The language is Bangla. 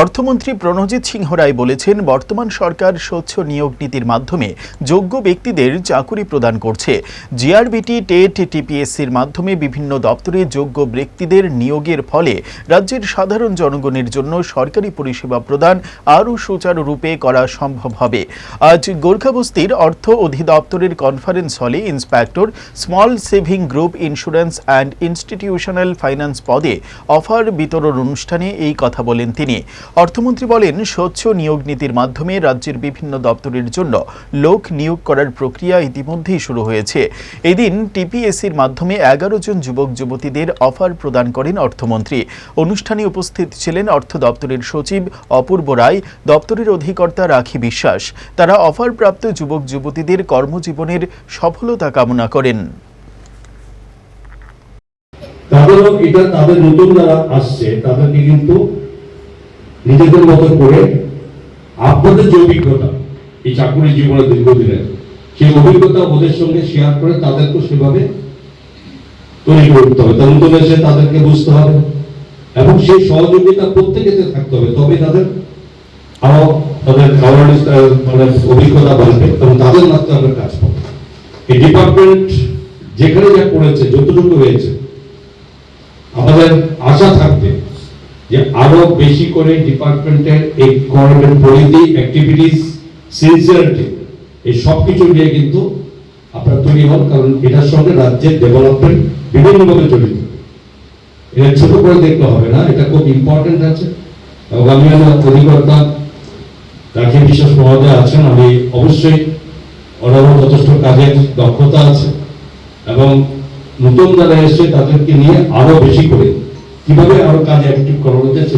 অর্থমন্ত্রী প্রণজিৎ সিংহ রায় বলেছেন, বর্তমান সরকার স্বচ্ছ নিয়োগ নীতির মাধ্যমে যোগ্য ব্যক্তিদের চাকুরি প্রদান করছে। জিআরবিটি, টেট, টিপিএসসির মাধ্যমে বিভিন্ন দপ্তরে যোগ্য ব্যক্তিদের নিয়োগের ফলে রাজ্যের সাধারণ জনগণের জন্য সরকারি পরিষেবা প্রদান আরও সুচারুরূপে করা সম্ভব হবে। আজ গোর্খাবস্তির অর্থ অধিদপ্তরের কনফারেন্স হলে inspector, small saving group insurance and institutional finance পদে অফার বিতরণ অনুষ্ঠানে এই কথা বলেন তিনি। অর্থমন্ত্রী বলেন, স্বচ্ছ নিয়োগ নীতির মাধ্যমে রাজ্যের বিভিন্ন দপ্তরের জন্য লোক নিয়োগ করার প্রক্রিয়া ইতিমধ্যেই শুরু হয়েছে। এদিন টিপিএসসির মাধ্যমে 11 জন যুবক যুবতীদের অফার প্রদান করেন অর্থমন্ত্রী। অনুষ্ঠানে উপস্থিত ছিলেন অর্থ দপ্তরের সচিব অপূর্ব রায়, দপ্তরের অধিকর্তা রাখি বিশ্বাস। তারা অফারপ্রাপ্ত যুবক যুবতীদের কর্মজীবনের সফলতা কামনা করেন। তাদের নতুন যারা আসছে তাদেরকে কিন্তু নিজেদের মতো করে আপনাদের যে অভিজ্ঞতা এই চাকরি জীবনে দীর্ঘদিনের, সেই অভিজ্ঞতা ওদের সঙ্গে শেয়ার করে তাদেরকে সেভাবে তৈরি করতে হবে। নতুন এসে তাদেরকে বুঝতে হবে এবং সেই সহযোগিতা প্রত্যেকেতে থাকতে হবে, তবে তাদের আরো তাদের অভিজ্ঞতা বাড়বে এবং তাদের মাধ্যমে আমরা কাজ পাবো। এই ডিপার্টমেন্ট যেখানে যা করেছে, যতটুকু হয়েছে, আমাদের আশা থাকবে যে আরো বেশি করে ডিপার্টমেন্টের এই গভর্নমেন্ট পলিসি, অ্যাক্টিভিটিস, সিনসিয়ারিটি, এই সবকিছু নিয়ে কিন্তু আপনারা তৈরি হন, কারণ এটার সঙ্গে রাজ্যের ডেভেলপমেন্ট বিভিন্নভাবে জড়িত। এটা ছোট করে দেখতে হবে না, এটা খুব ইম্পর্টেন্ট আছে। এবং আমি আমার অধিকর্তা রাখি বিশ্বাস মহোদয় আছেন, আমি অবশ্যই ওনারও যথেষ্ট কাজের দক্ষতা আছে এবং নতুন যারা এসছে তাদেরকে নিয়ে আরো বেশি করে কিভাবে আরো কাজে অ্যাক্টিভ করা হচ্ছে